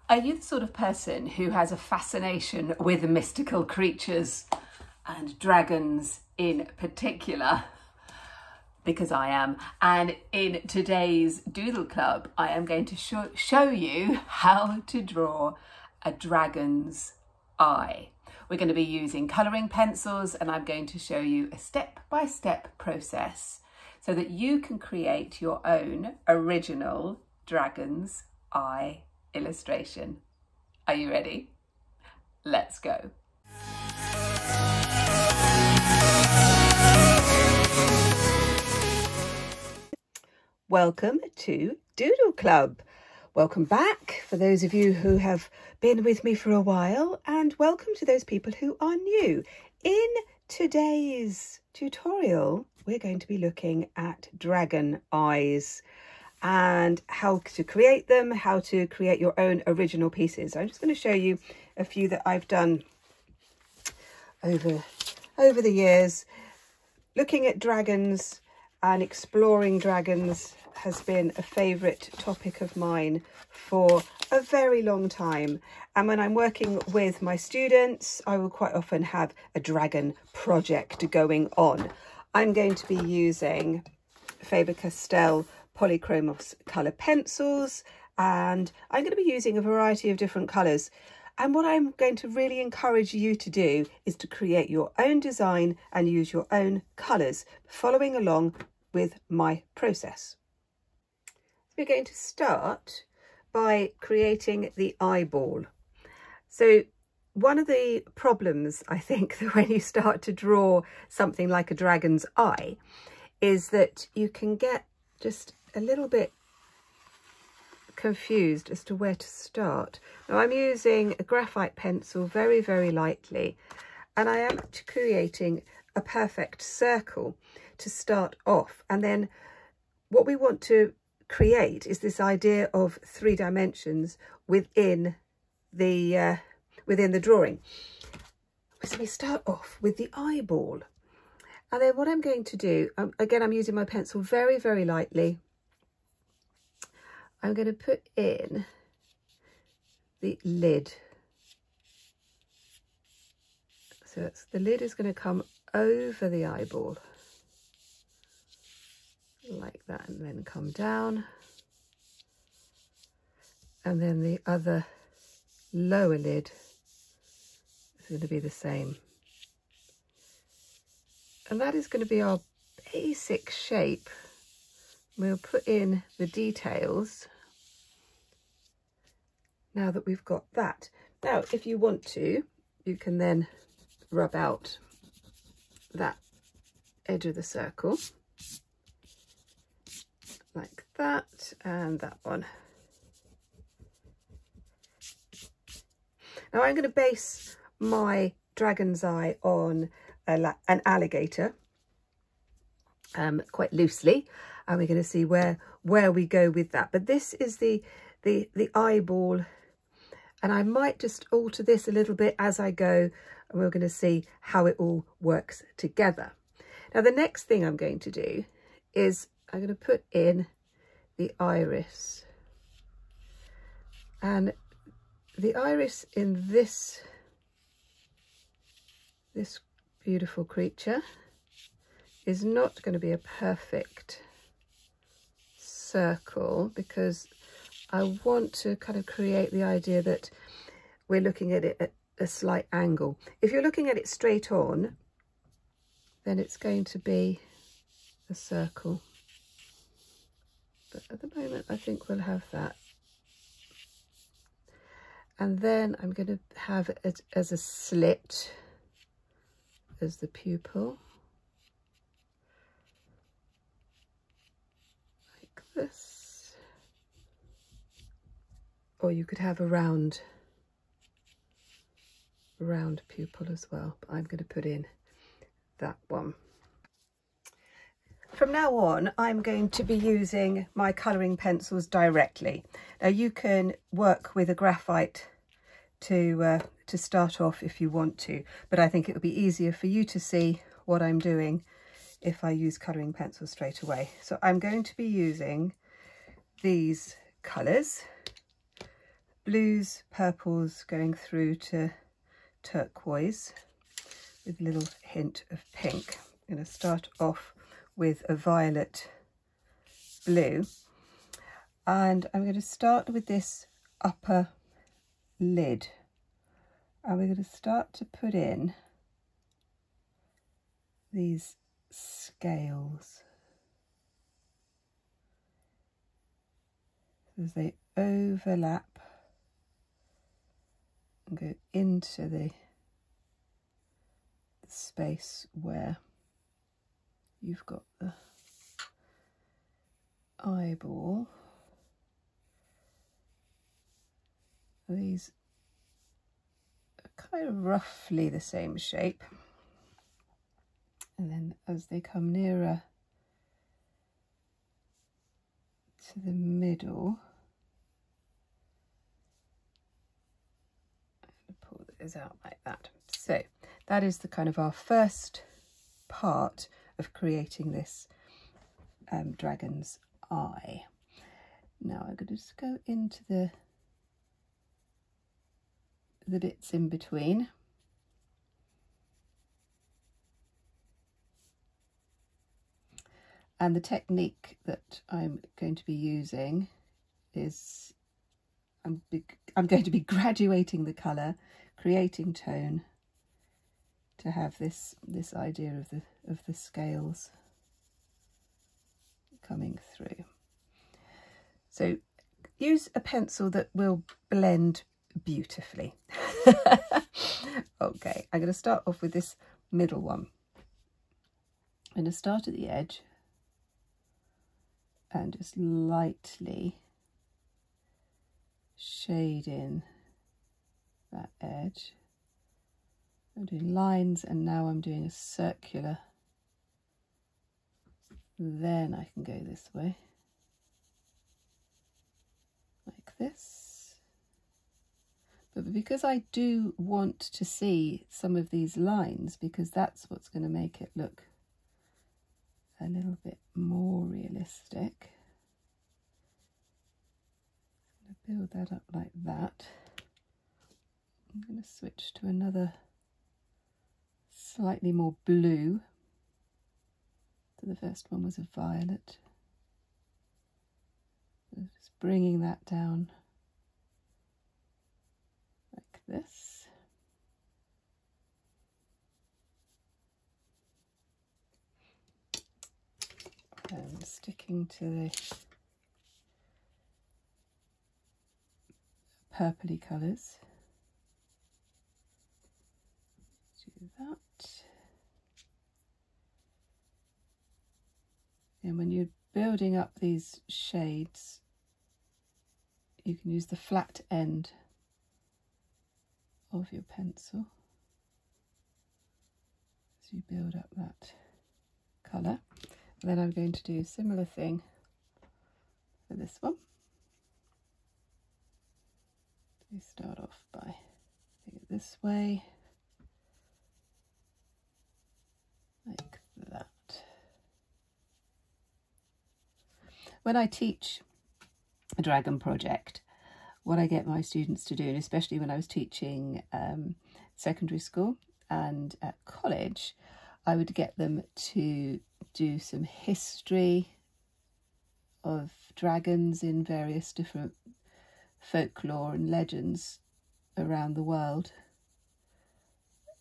Are you the sort of person who has a fascination with mystical creatures and dragons in particular? Because I am. And in today's Doodle Club, I am going to show you how to draw a dragon's eye. We're going to be using colouring pencils, and I'm going to show you a step-by-step process so that you can create your own original dragon's eye illustration. Are you ready? Let's go. Welcome to Doodle Club. Welcome back for those of you who have been with me for a while, and welcome to those people who are new. In today's tutorial, we're going to be looking at dragon eyes and how to create them, how to create your own original pieces. I'm just going to show you a few that I've done over the years. Looking at dragons and exploring dragons has been a favourite topic of mine for a very long time. And when I'm working with my students, I will quite often have a dragon project going on. I'm going to be using Faber-Castell Polychromos colour pencils, and I'm going to be using a variety of different colours. And what I'm going to really encourage you to do is to create your own design and use your own colours, following along with my process. So we're going to start by creating the eyeball. So one of the problems, I think, that when you start to draw something like a dragon's eye is that you can get just a little bit confused as to where to start. Now I'm using a graphite pencil very, very lightly, and I am creating a perfect circle to start off. And then what we want to create is this idea of 3 dimensions within the drawing. So we start off with the eyeball, and then what I'm going to do, again, I'm using my pencil very, very lightly. I'm going to put in the lid. So the lid is going to come over the eyeball like that, and then come down. And then the other lower lid is going to be the same. And that is going to be our basic shape. We'll put in the details now that we've got that. Now, if you want to, you can then rub out that edge of the circle like that, and that one. Now I'm going to base my dragon's eye on an alligator quite loosely, and we're going to see where we go with that. But this is the eyeball, and I might just alter this a little bit as I go, and we're going to see how it all works together. Now the next thing I'm going to do is I'm going to put in the iris, and the iris in this beautiful creature is not going to be a perfect circle, because I want to kind of create the idea that we're looking at it at a slight angle. If you're looking at it straight on, then it's going to be a circle. But at the moment, I think we'll have that. And then I'm going to have it as a slit as the pupil. Like this. Or you could have a round pupil as well, but I'm going to put in that one. From now on, I'm going to be using my colouring pencils directly. Now you can work with a graphite to start off if you want to, but I think it would be easier for you to see what I'm doing if I use colouring pencils straight away. So I'm going to be using these colours, blues, purples going through to turquoise with a little hint of pink. I'm going to start off with a violet blue, and I'm going to start with this upper lid, and we're going to start to put in these scales as they overlap and go into the space where you've got the eyeball. These are kind of roughly the same shape, and then as they come nearer to the middle, I'm going to pull those out like that. So that is the kind of our first part of creating this dragon's eye. Now I'm going to just go into the bits in between. And the technique that I'm going to be using is I'm going to be graduating the colour, creating tone to have this idea of the scales coming through. So use a pencil that will blend beautifully. Okay, I'm going to start off with this middle one. I'm going to start at the edge and just lightly shade in that edge. I'm doing lines, and now I'm doing a circular. Then I can go this way, like this. But because I do want to see some of these lines, because that's what's going to make it look a little bit more realistic, I'm going to build that up like that. I'm going to switch to another slightly more blue. So the first one was a violet. So just bringing that down like this. And sticking to the purpley colours. Do that. And when you're building up these shades, you can use the flat end of your pencil as you build up that colour. And then I'm going to do a similar thing for this one. We start off by doing it this way, like that. When I teach a dragon project, what I get my students to do, and especially when I was teaching secondary school and at college, I would get them to do some history of dragons in various different folklore and legends around the world.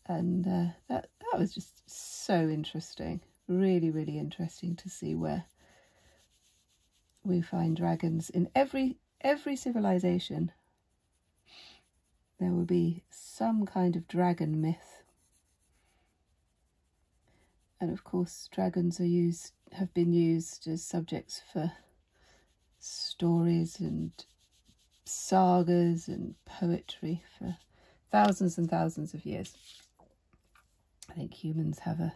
And that was just so interesting, really, really interesting to see where we find dragons in every civilization. There will be some kind of dragon myth. And of course, dragons have been used as subjects for stories and sagas and poetry for thousands and thousands of years. I think humans have an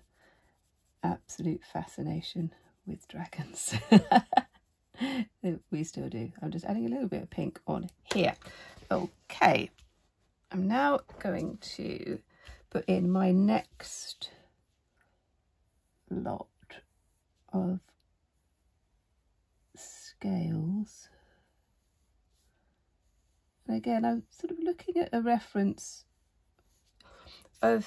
absolute fascination with dragons. We still do. I'm just adding a little bit of pink on here. Okay, I'm now going to put in my next lot of scales And again, I'm sort of looking at a reference of,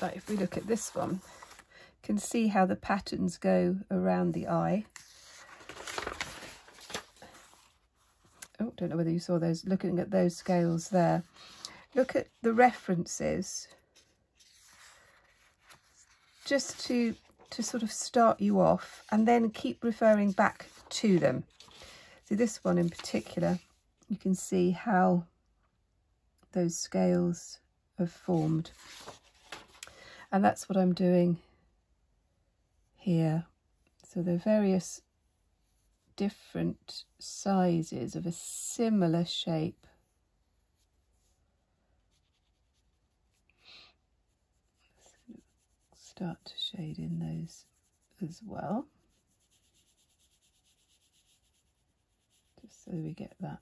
like if we look at this one, you can see how the patterns go around the eye. Oh, don't know whether you saw those, looking at those scales there. Look at the references, just to sort of start you off, and then keep referring back to them. So this one in particular, you can see how those scales have formed. And that's what I'm doing here. So there are various different sizes of a similar shape. Start to shade in those as well, just so we get that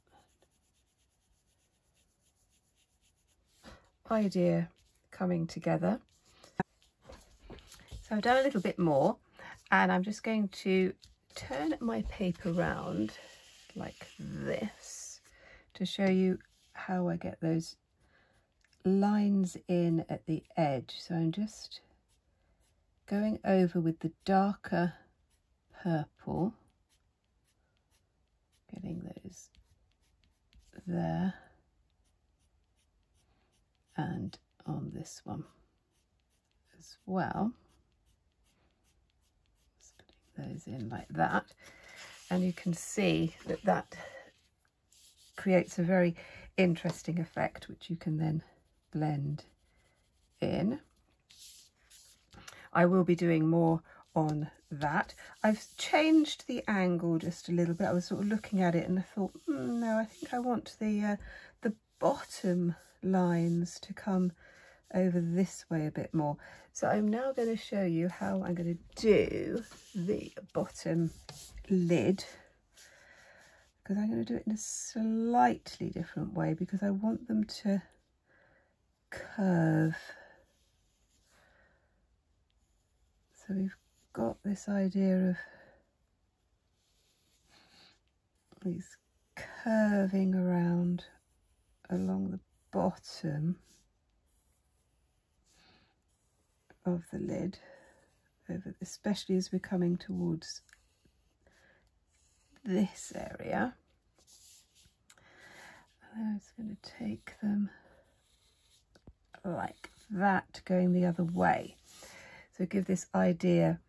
idea coming together. So I've done a little bit more, and I'm just going to turn my paper round like this to show you how I get those lines in at the edge. So I'm just going over with the darker purple, getting those there, and on this one as well. Just putting those in like that, and you can see that that creates a very interesting effect, which you can then blend in. I will be doing more on that. I've changed the angle just a little bit. I was sort of looking at it and I thought, no, I think I want the bottom lines to come over this way a bit more. So I'm now going to show you how I'm going to do the bottom lid, because I'm going to do it in a slightly different way, because I want them to curve. So we've got this idea of these curving around along the bottom of the lid, over, especially as we're coming towards this area. And I'm just going to take them like that, going the other way. So give this idea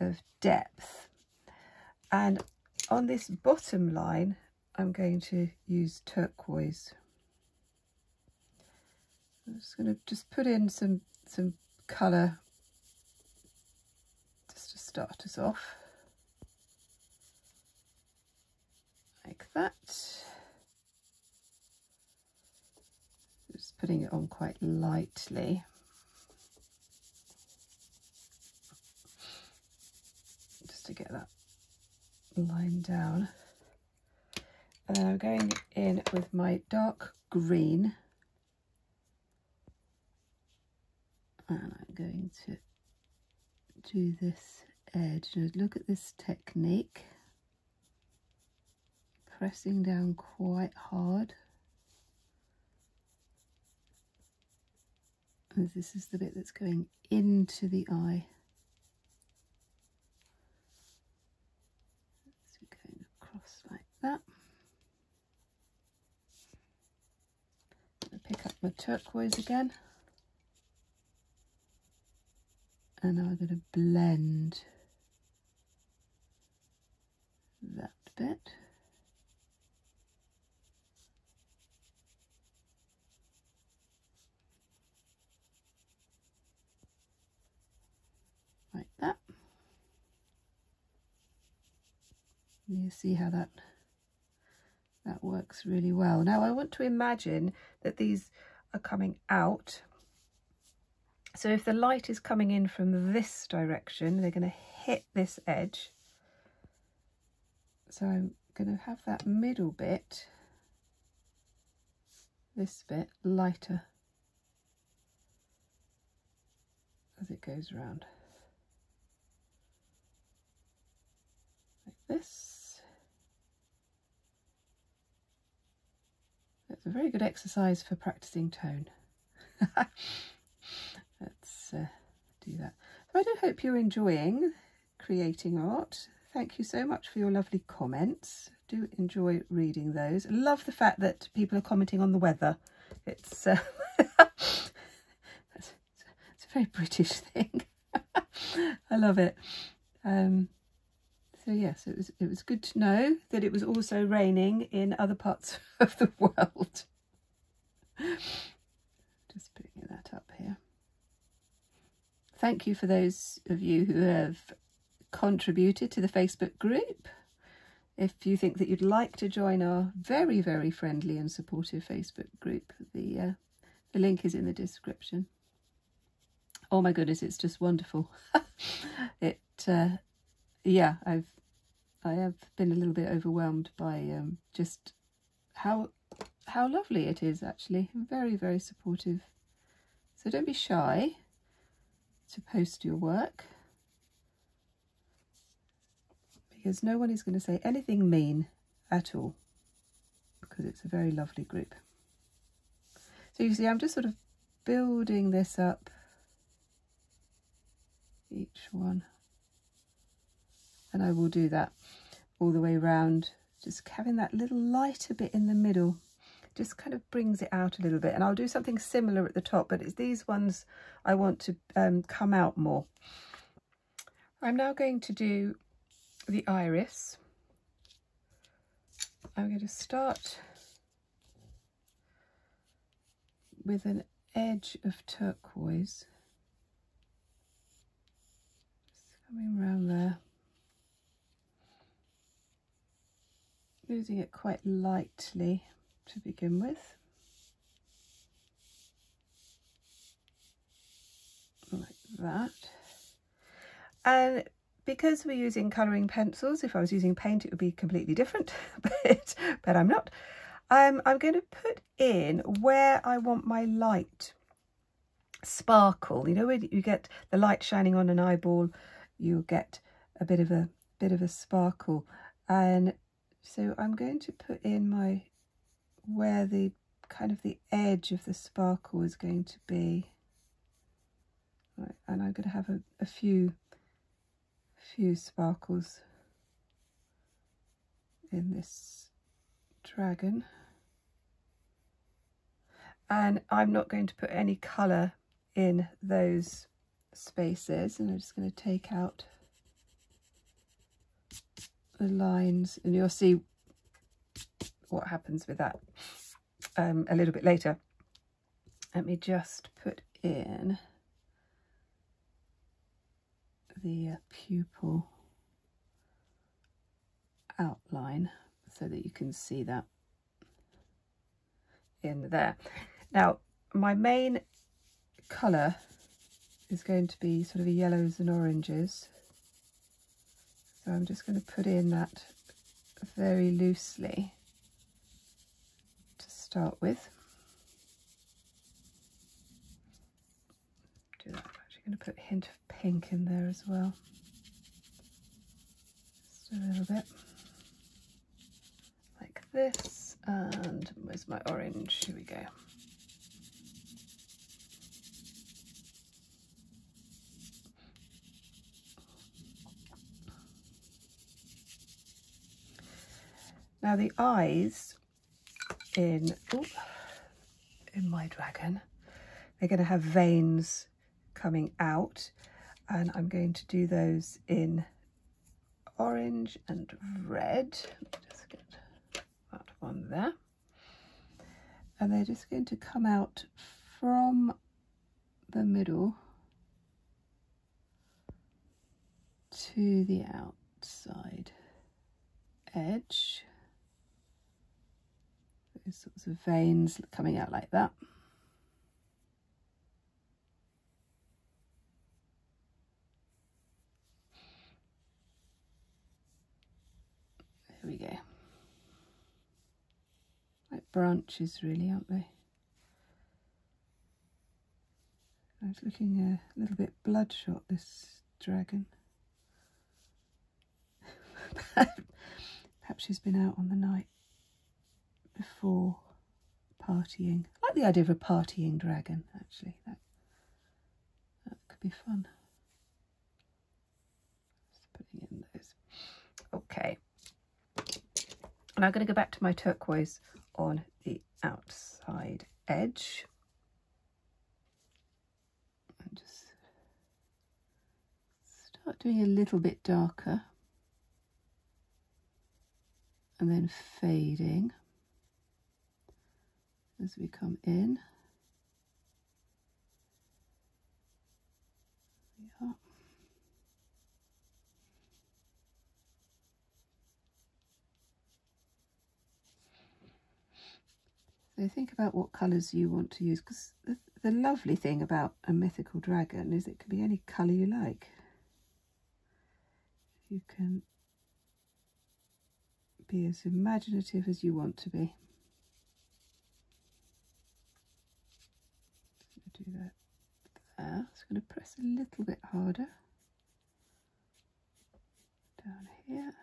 of depth. And on this bottom line, I'm going to use turquoise. I'm just going to just put in some colour just to start us off, like that. Just putting it on quite lightly. To get that line down, and then I'm going in with my dark green, and I'm going to do this edge. Now look at this technique, pressing down quite hard, and this is the bit that's going into the eye. Like that. I'll pick up my turquoise again, and I'm going to blend that bit. Like that. You see how that works really well. Now I want to imagine that these are coming out. So if the light is coming in from this direction, they're going to hit this edge. So I'm going to have that middle bit, this bit, lighter as it goes around. Like this. It's a very good exercise for practicing tone. Let's do that. So I do hope you're enjoying creating art. Thank you so much for your lovely comments. Do enjoy reading those. I love the fact that people are commenting on the weather. It's it's a very British thing. I love it. So yes, it was good to know that it was also raining in other parts of the world. Just putting that up here. Thank you for those of you who have contributed to the Facebook group. If you think that you'd like to join our very, very friendly and supportive Facebook group, the link is in the description. Oh my goodness, it's just wonderful. Yeah, I have been a little bit overwhelmed by just how lovely it is, actually. Very, very supportive. So don't be shy to post your work, because no one is going to say anything mean at all, because it's a very lovely group. So you see, I'm just sort of building this up, each one, and I will do that all the way around, just having that little lighter bit in the middle. Just kind of brings it out a little bit, and I'll do something similar at the top, but it's these ones I want to come out more. I'm now going to do the iris. I'm going to start with an edge of turquoise, just coming around there, using it quite lightly to begin with, like that. And because we're using colouring pencils, if I was using paint it would be completely different, but I'm not. I'm going to put in where I want my light sparkle. You know, when you get the light shining on an eyeball, you get a bit of a sparkle, and so I'm going to put in my where the kind of the edge of the sparkle is going to be, right, and I'm going to have a few sparkles in this dragon, and I'm not going to put any colour in those spaces, and I'm just going to take out the lines, and you'll see what happens with that a little bit later. Let me just put in the pupil outline so that you can see that in there. Now my main colour is going to be sort of yellows and oranges, so I'm just going to put in that very loosely to start with. Do that. I'm actually going to put a hint of pink in there as well, just a little bit like this. And where's my orange? Here we go. Now the eyes in my dragon, they're going to have veins coming out, and I'm going to do those in orange and red. Just get that one there, and they're just going to come out from the middle to the outside edge. Those sorts of veins coming out like that. There we go. Like branches really, aren't they? It's looking a little bit bloodshot, this dragon. Perhaps she's been out on the night before partying. I like the idea of a partying dragon, actually. That could be fun. Just putting in those. Okay. And I'm going to go back to my turquoise on the outside edge. And just start doing a little bit darker. And then fading as we come in. There we are. So think about what colours you want to use, because the lovely thing about a mythical dragon is it can be any colour you like. You can be as imaginative as you want to be. Do that there. Just going to press a little bit harder down here.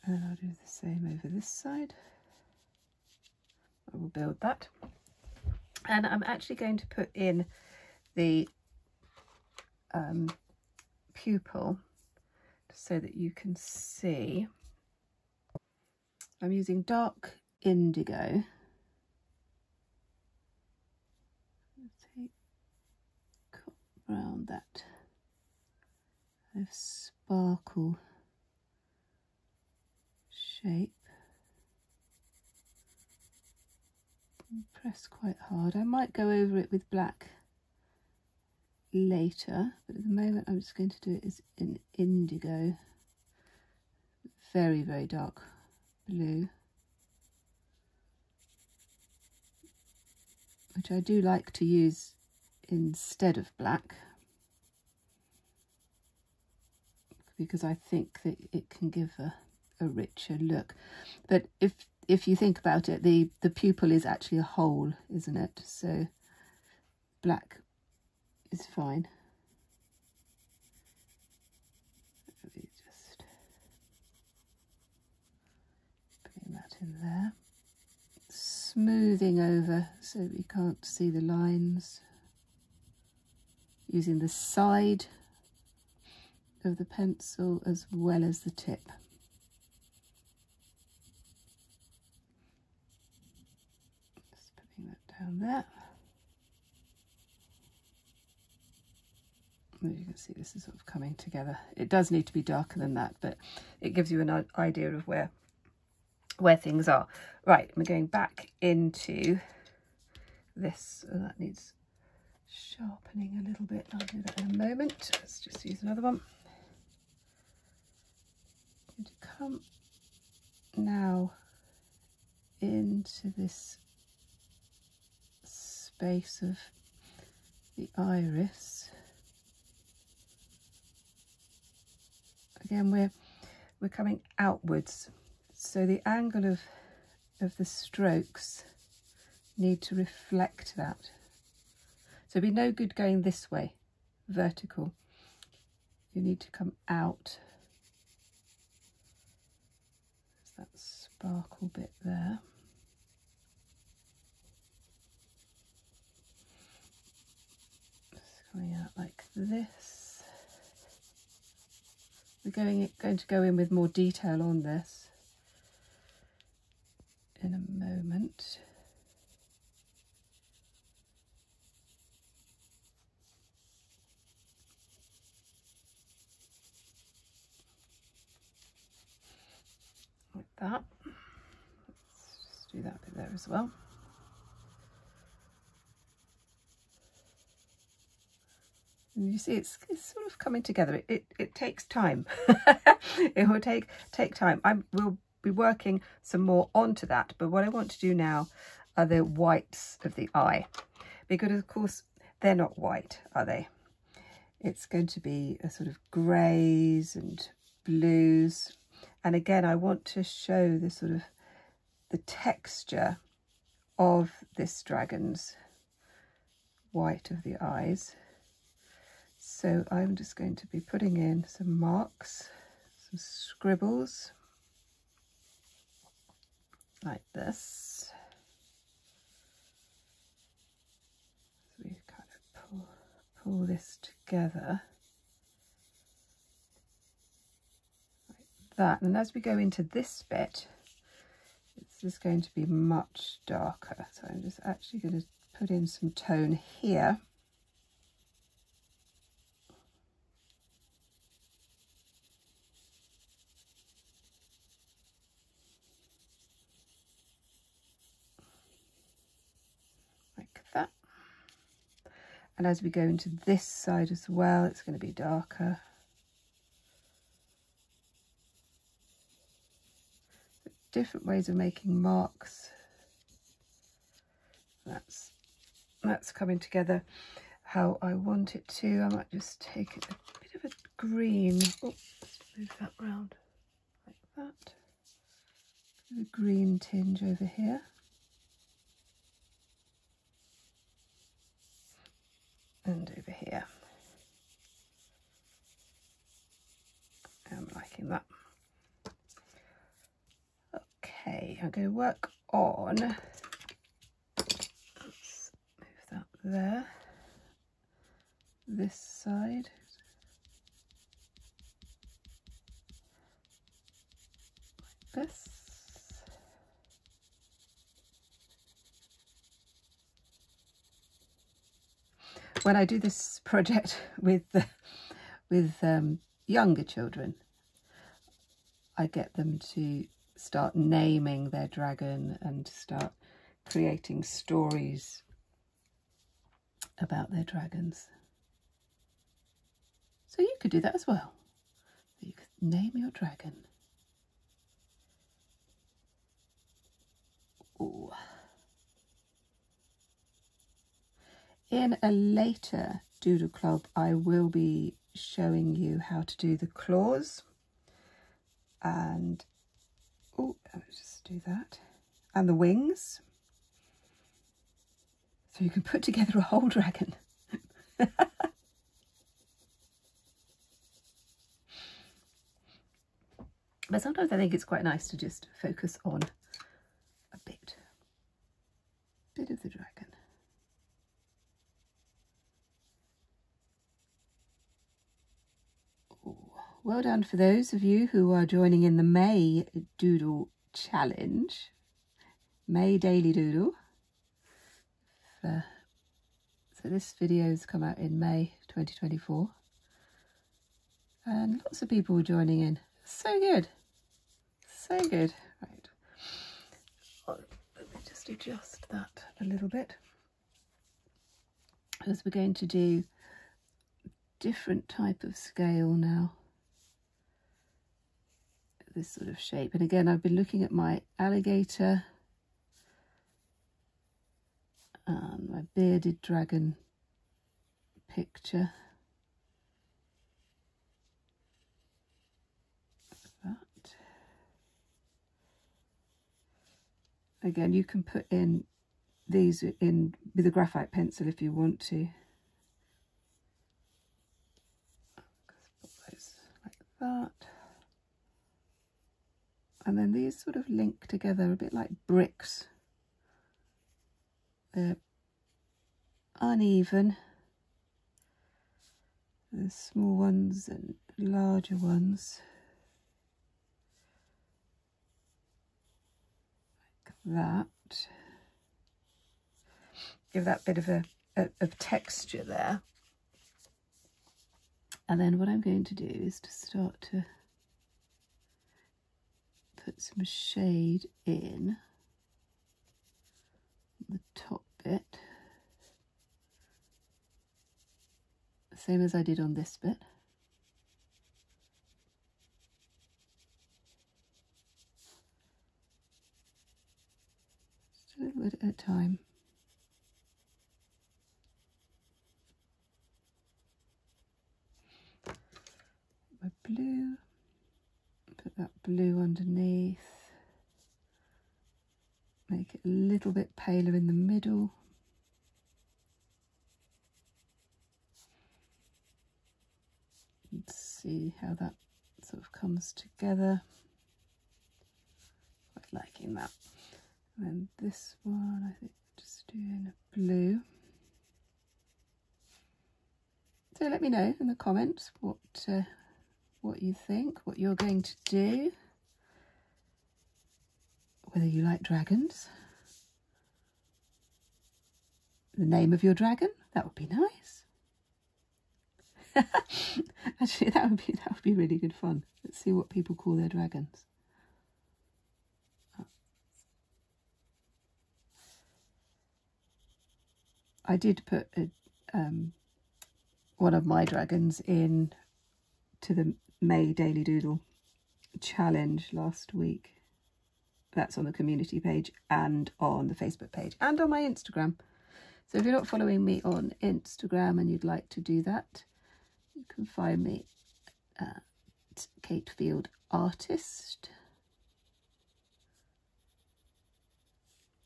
And I'll do the same over this side. I will build that. And I'm actually going to put in the pupil so that you can see. I'm using dark indigo. Take around that kind of sparkle shape. And press quite hard. I might go over it with black later, but at the moment I'm just going to do it as in indigo. Very, very dark blue, which I do like to use instead of black, because I think that it can give a richer look. But if you think about it, the pupil is actually a hole, isn't it? So black is fine. Let me just putting that in there, smoothing over so we can't see the lines, using the side of the pencil as well as the tip. Just putting that down there. As you can see, this is sort of coming together. It does need to be darker than that, but it gives you an idea of where things are. Right, we're going back into this. So that needs sharpening a little bit. I'll do that in a moment. Let's just use another one. I'm going to come now into this space of the iris. Again, we're coming outwards, so the angle of the strokes need to reflect that. So it'd be no good going this way, vertical. You need to come out. There's that sparkle bit there. Just coming out like this. We're going to go in with more detail on this in a moment. Like that. Let's just do that bit there as well. And you see, it's sort of coming together. It takes time. It will take time. We'll be working some more onto that. But what I want to do now are the whites of the eye, because of course they're not white, are they? It's going to be a sort of greys and blues. And again, I want to show the sort of the texture of this dragon's white of the eyes. So I'm just going to be putting in some marks, some scribbles, like this. So we kind of pull this together, like that. And as we go into this bit, this is going to be much darker. So I'm just actually going to put in some tone here. Like that. And as we go into this side as well, it's going to be darker. Different ways of making marks. That's coming together how I want it to. I might just take it a bit of a green. Oh, let's move that round like that. A green tinge over here. And over here. I'm liking that. Okay, I'm going to work on, let's move that there, this side. Like this. When I do this project with younger children, I get them to start naming their dragon and start creating stories about their dragons. So you could do that as well. You could name your dragon. Ooh. In a later Doodle Club, I will be showing you how to do the claws. And, oh, let's just do that. And the wings. So you can put together a whole dragon. But sometimes I think it's quite nice to just focus on a bit of the dragon. Well done for those of you who are joining in the May Doodle Challenge, May Daily Doodle. So this video has come out in May 2024, and lots of people were joining in. So good, so good. Right, let me just adjust that a little bit, because we're going to do different type of scale now. This sort of shape, and again I've been looking at my alligator and my bearded dragon picture. Like that. Again, you can put in these in with a graphite pencil if you want to. Put those like that. And then these sort of link together a bit like bricks. They're uneven. There's small ones and larger ones. Like that. Give that bit of texture there. And then what I'm going to do is to start to put some shade in the top bit, same as I did on this bit. Just a little bit at a time. My blue. Put that blue underneath, make it a little bit paler in the middle. see how that sort of comes together. Quite liking that. And then this one, I think just doing a blue. So let me know in the comments what you think, what you're going to do, whether you like dragons, the name of your dragon, that would be nice. Actually, that would be really good fun. Let's see what people call their dragons. I did put one of my dragons in to the May Daily Doodle challenge last week. That's on the community page and on the Facebook page and on my Instagram. So if you're not following me on Instagram and you'd like to do that, you can find me at Kate Field Artist.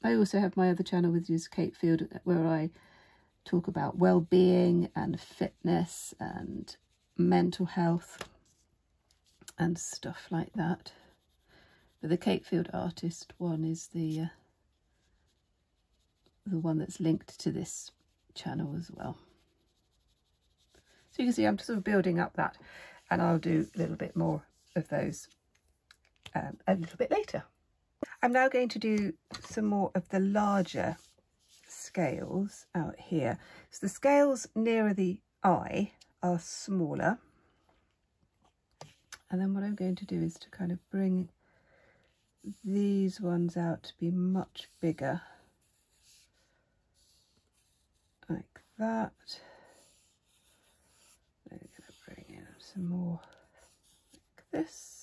I also have my other channel, which is Kate Field, where I talk about well-being and fitness and mental health and stuff like that. But the Kate Field Artist one is the one that's linked to this channel as well. So you can see I'm sort of building up that, and I'll do a little bit more of those a little bit later. I'm now going to do some more of the larger scales out here. So the scales nearer the eye are smaller, and then what I'm going to do is to kind of bring these ones out to be much bigger, like that. Then I'm going to bring in some more like this.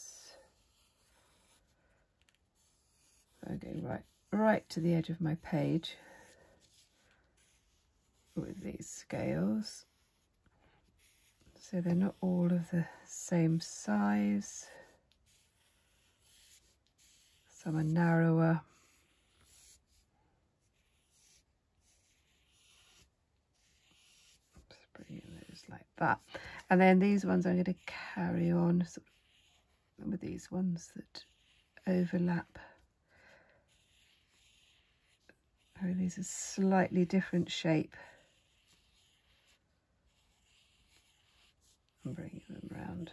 I'm going right to the edge of my page with these scales, so they're not all of the same size. Some are narrower. Just bringing those like that, and then these ones I'm going to carry on sort of with these ones that overlap. Oh, these are slightly different shape. I'm bringing them round.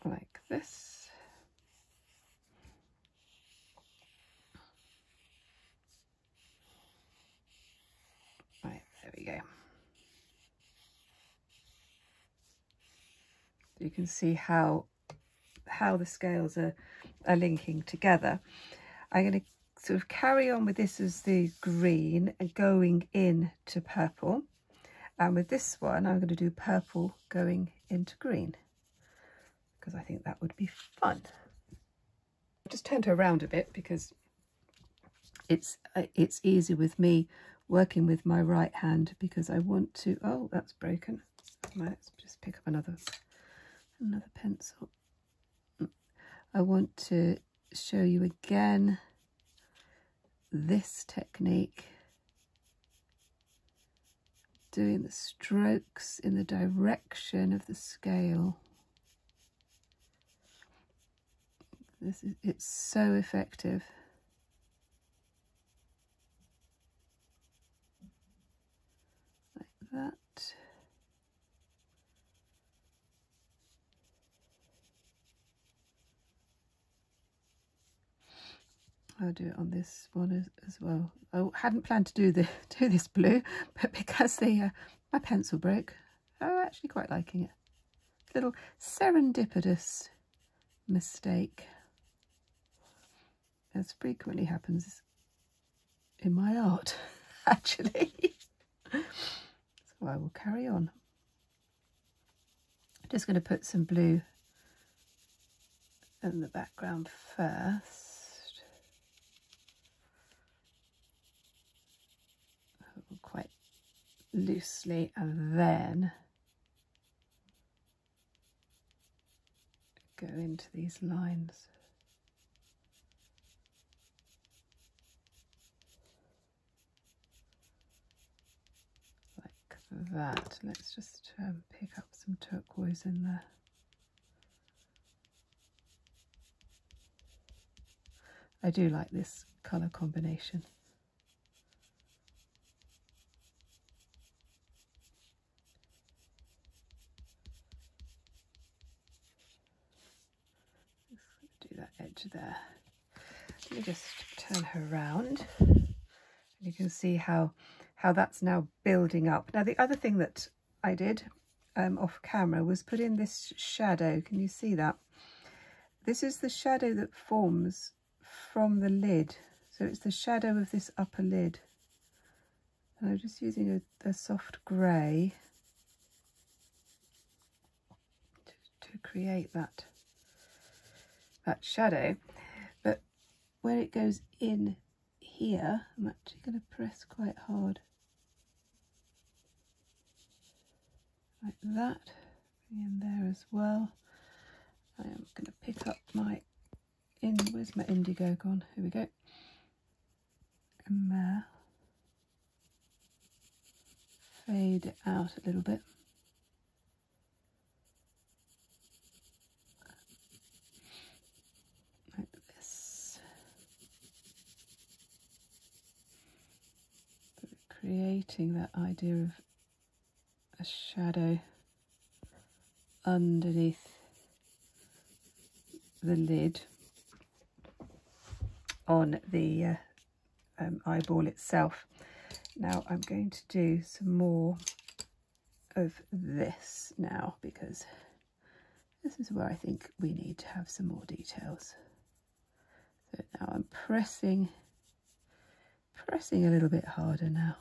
Like this. Right, there we go. You can see how the scales are linking together. I'm going to sort of carry on with this as the green and going into purple, and with this one I'm going to do purple going into green, because I think that would be fun. I've just turned her around a bit because it's easy with me working with my right hand, because I want to, oh, that's broken. Let's just pick up another pencil. I want to show you again this technique, doing the strokes in the direction of the scale. It's so effective. Like that. I'll do it on this one as well. I hadn't planned to do this blue, but because my pencil broke, I'm actually quite liking it. Little serendipitous mistake, as frequently happens in my art, actually. So I will carry on. I'm just going to put some blue in the background first. Quite loosely, and then go into these lines. Like that. Let's just pick up some turquoise in there. I do like this colour combination. Do that edge there. Let me just turn her around. You can see how that's now building up. Now the other thing that I did off camera was put in this shadow. Can you see that? This is the shadow that forms from the lid. So it's the shadow of this upper lid. And I'm just using a soft grey to create that shadow. But when it goes in here, I'm actually going to press quite hard like that, in there as well. I am going to pick up my where's my indigo gone? Here we go. And there. Fade it out a little bit. Like this. Creating that idea of a shadow underneath the lid on the eyeball itself. Now I'm going to do some more of this now, because this is where I think we need to have some more details. So now I'm pressing a little bit harder now,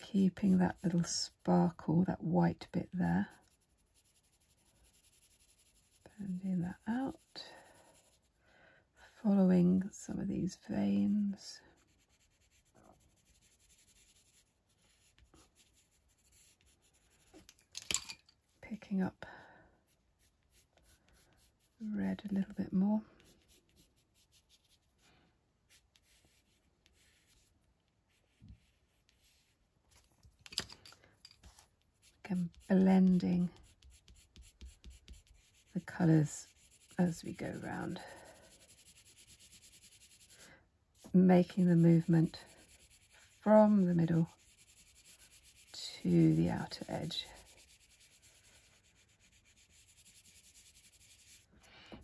keeping that little sparkle, that white bit there, blending that out, following some of these veins. Picking up red a little bit more. And blending the colours as we go round, making the movement from the middle to the outer edge.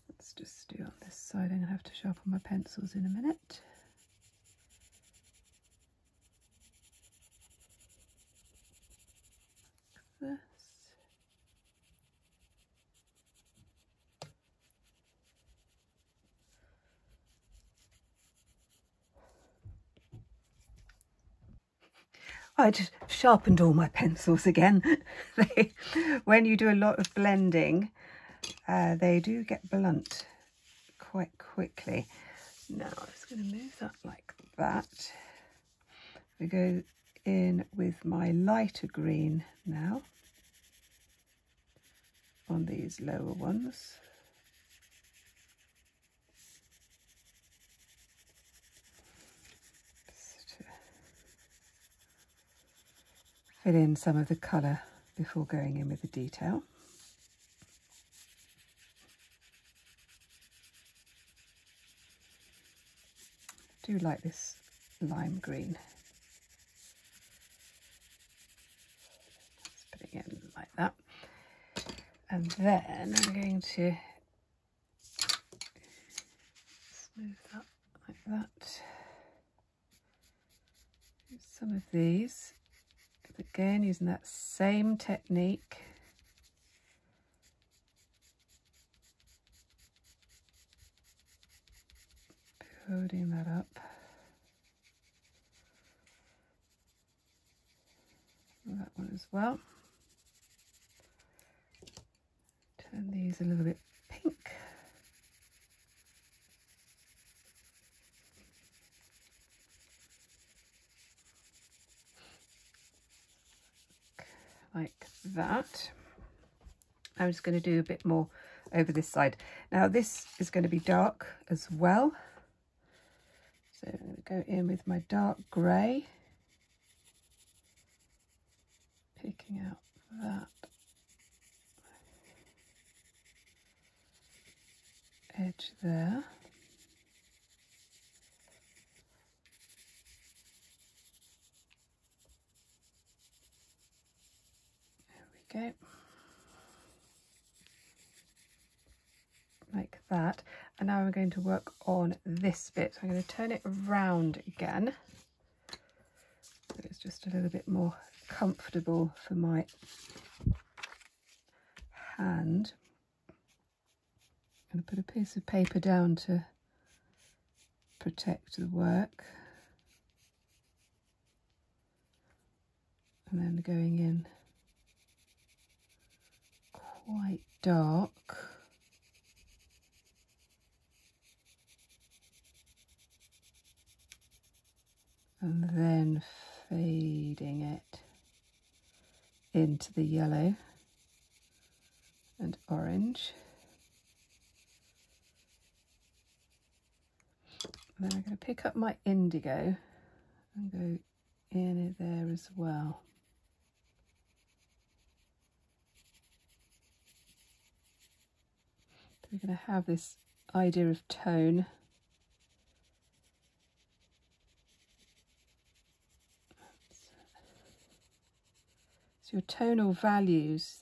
Let's just do on this side. I'm going to have to sharpen my pencils in a minute. This. I just sharpened all my pencils again. When you do a lot of blending, they do get blunt quite quickly. Now I'm just going to move that like that. We go in with my lighter green now on these lower ones. Just to fill in some of the colour before going in with the detail. I do like this lime green. Just putting it in like that. And then I'm going to smooth that like that. Use some of these, again using that same technique. Building that up. That one as well. Turn these a little bit pink. Like that. I'm just going to do a bit more over this side. Now this is going to be dark as well. So I'm going to go in with my dark grey sketching out that edge there. There we go. Like that. And now I'm going to work on this bit. I'm going to turn it around again, so it's just a little bit more comfortable for my hand. I'm going to put a piece of paper down to protect the work, and then going in quite dark. And then fading it into the yellow and orange. And then I'm going to pick up my indigo and go in there as well. So we're going to have this idea of tone. Your tonal values,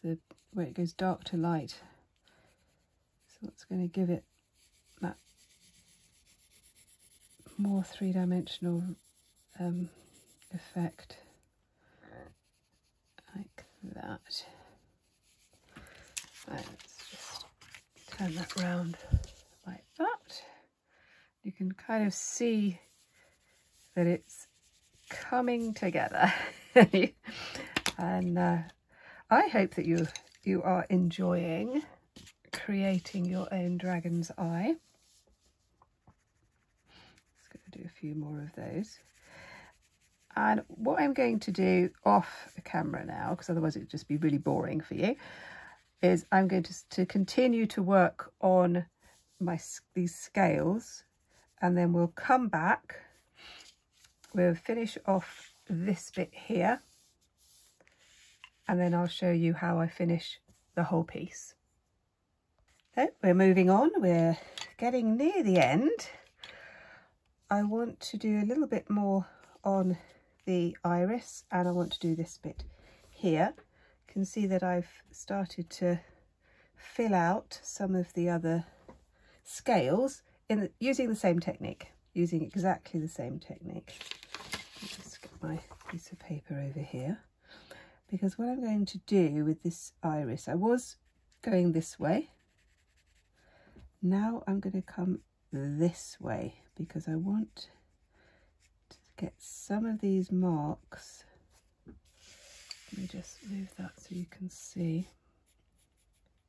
where it goes dark to light, so what's going to give it that more three-dimensional effect, like that. Right, let's just turn that round like that. You can kind of see that it's coming together. And I hope that you are enjoying creating your own dragon's eye. Just going to do a few more of those. And what I'm going to do off the camera now, because otherwise it would just be really boring for you, is I'm going to continue to work on these scales, and then we'll come back. We'll finish off this bit here, and then I'll show you how I finish the whole piece. So we're moving on, we're getting near the end. I want to do a little bit more on the iris, and I want to do this bit here. You can see that I've started to fill out some of the other scales using the same technique, using exactly the same technique. I'll just get my piece of paper over here. Because what I'm going to do with this iris, I was going this way. Now I'm going to come this way because I want to get some of these marks. Let me just move that so you can see.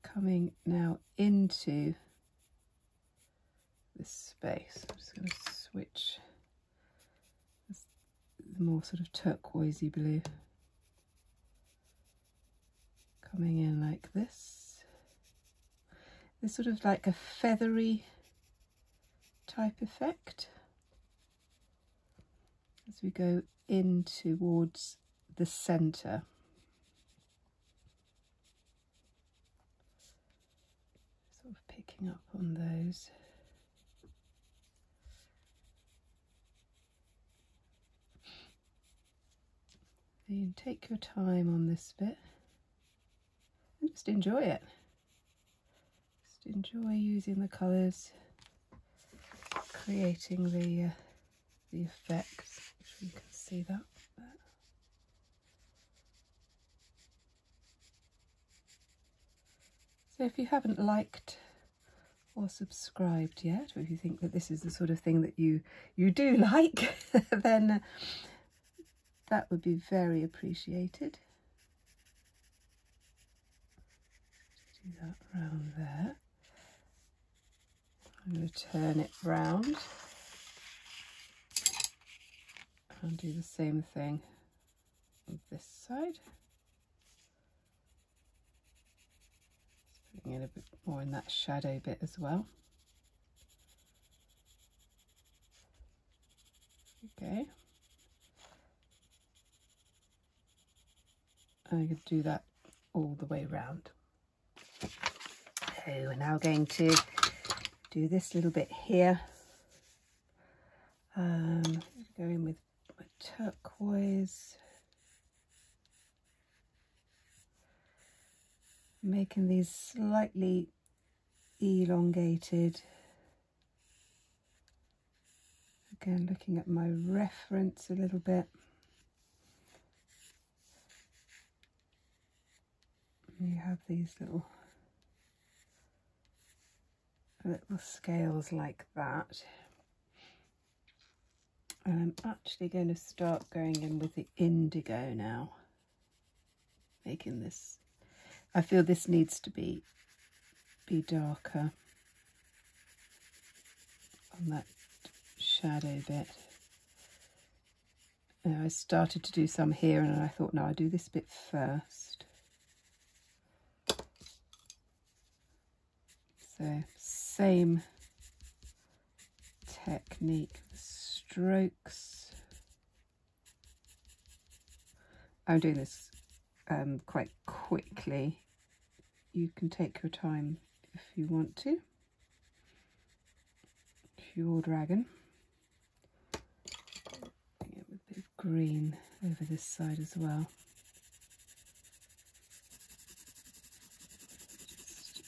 Coming now into this space. I'm just going to switch the more sort of turquoisey blue. Coming in like this. This sort of like a feathery type effect as we go in towards the centre. Sort of picking up on those. So you can take your time on this bit. Just enjoy it. Just enjoy using the colours, creating the effects. I'm sure you can see that there. So if you haven't liked or subscribed yet, or if you think that this is the sort of thing that you do like, then that would be very appreciated. Do that round there. I'm going to turn it round and do the same thing on this side. Just putting in a bit more in that shadow bit as well. Okay. I'm going to do that all the way round. So we're now going to do this little bit here. Go in with my turquoise, making these slightly elongated. Again, looking at my reference a little bit. You have these little scales like that. And I'm actually going to start going in with the indigo now, making this, I feel this needs to be darker on that shadow bit. I started to do some here and I thought, no, I'll do this bit first. So same technique, strokes. I'm doing this quite quickly. You can take your time if you want to. Pure dragon. Bring it with a bit of green over this side as well. Just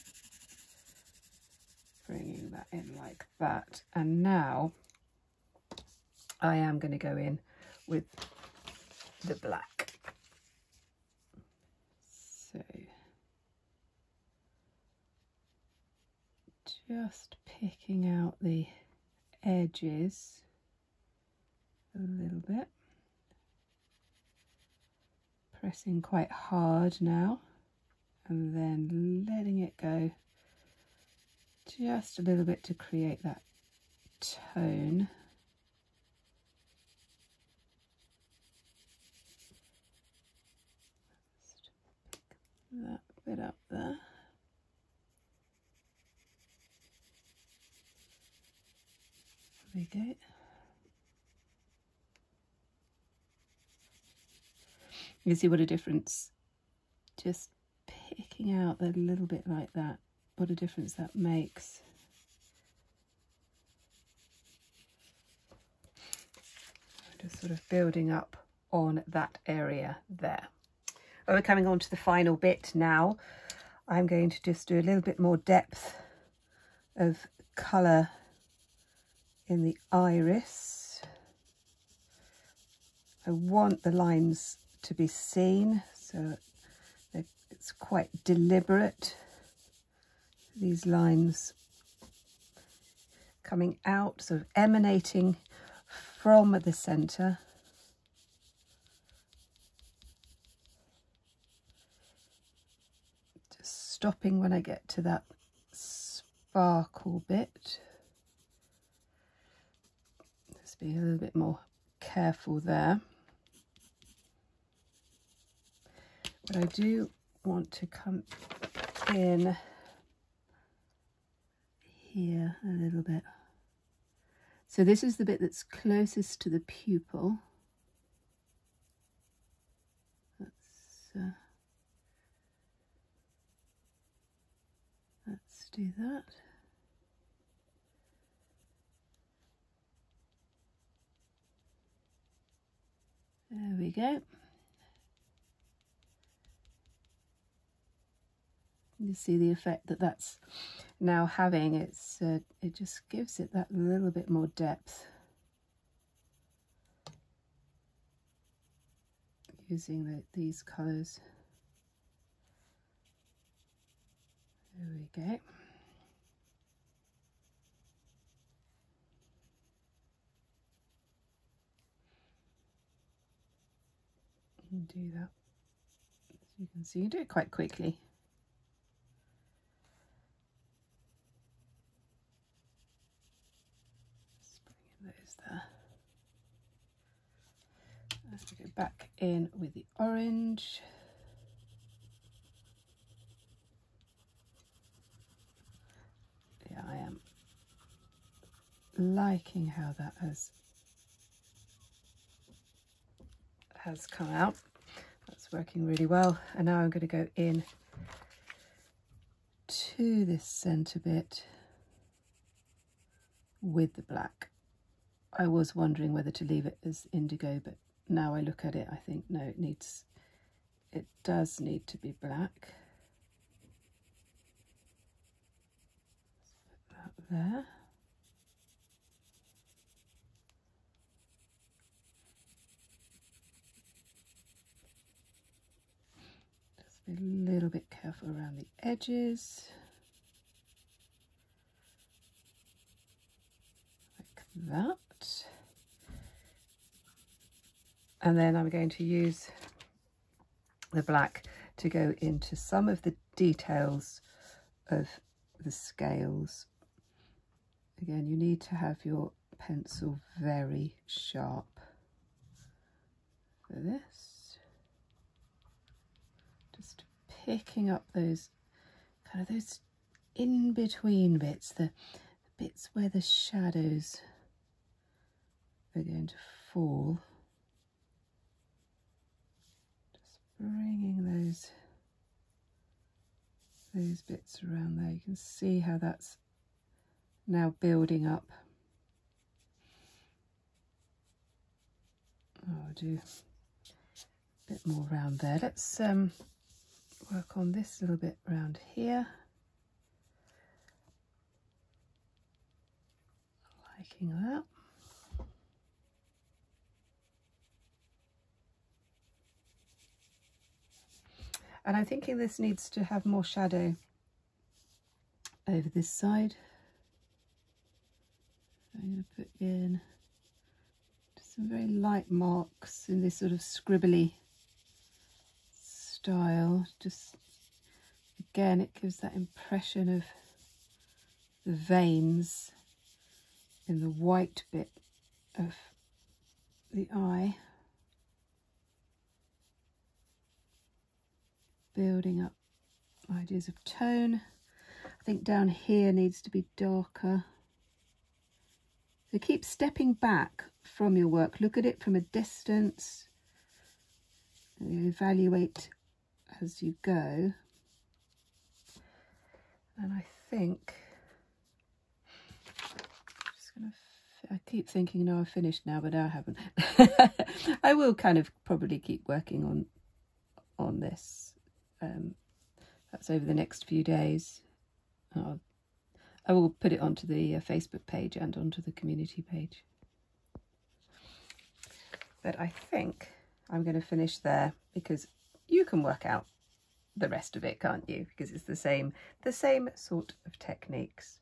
bringing that in like that. And now I am going to go in with the black. So just picking out the edges a little bit, pressing quite hard now, and then letting it go just a little bit to create that tone. Just pick that bit up there. There we go. You can see what a difference, just picking out a little bit like that, what a difference that makes. Just sort of building up on that area there. Well, we're coming on to the final bit now. I'm going to just do a little bit more depth of colour in the iris. I want the lines to be seen, so it's quite deliberate. These lines coming out, sort of emanating from the centre. Just stopping when I get to that sparkle bit. Just being a little bit more careful there. But I do want to come in here a little bit. So this is the bit that's closest to the pupil. Let's do that. There we go. You see the effect that that's now having. It just gives it that little bit more depth. Using these colours. There we go. And do that. As you can see, you do it quite quickly. Let's go back in with the orange. Yeah, I am liking how that has come out. That's working really well. And now I'm going to go in to this centre bit with the black. I was wondering whether to leave it as indigo, but now I look at it, I think, no, it does need to be black. Let's put that there. Just be a little bit careful around the edges. Like that. And then I'm going to use the black to go into some of the details of the scales. Again, you need to have your pencil very sharp for this. Just picking up those kind of those in-between bits, the bits where the shadows are going to fall. Bringing those bits around there. You can see how that's now building up. I'll do a bit more around there. Let's work on this little bit around here. Liking that. And I'm thinking this needs to have more shadow over this side. I'm going to put in just some very light marks in this sort of scribbly style. Just, again, it gives that impression of the veins in the white bit of the eye. Building up ideas of tone. I think down here needs to be darker. So keep stepping back from your work. Look at it from a distance. Evaluate as you go. And I think I keep thinking, no, I've finished now, but I haven't. I will kind of probably keep working on this. That's over the next few days. I will put it onto the Facebook page and onto the community page. But I think I'm going to finish there because you can work out the rest of it, can't you? Because it's the same sort of techniques.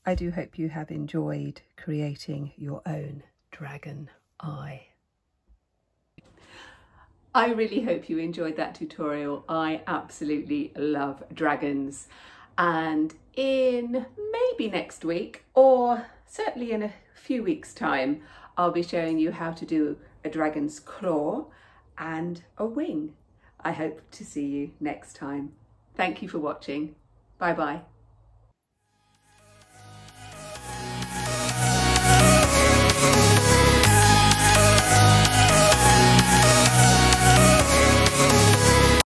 I do hope you have enjoyed creating your own dragon eye. I really hope you enjoyed that tutorial. I absolutely love dragons. And in maybe next week, or certainly in a few weeks' time, I'll be showing you how to do a dragon's claw and a wing. I hope to see you next time. Thank you for watching. Bye bye.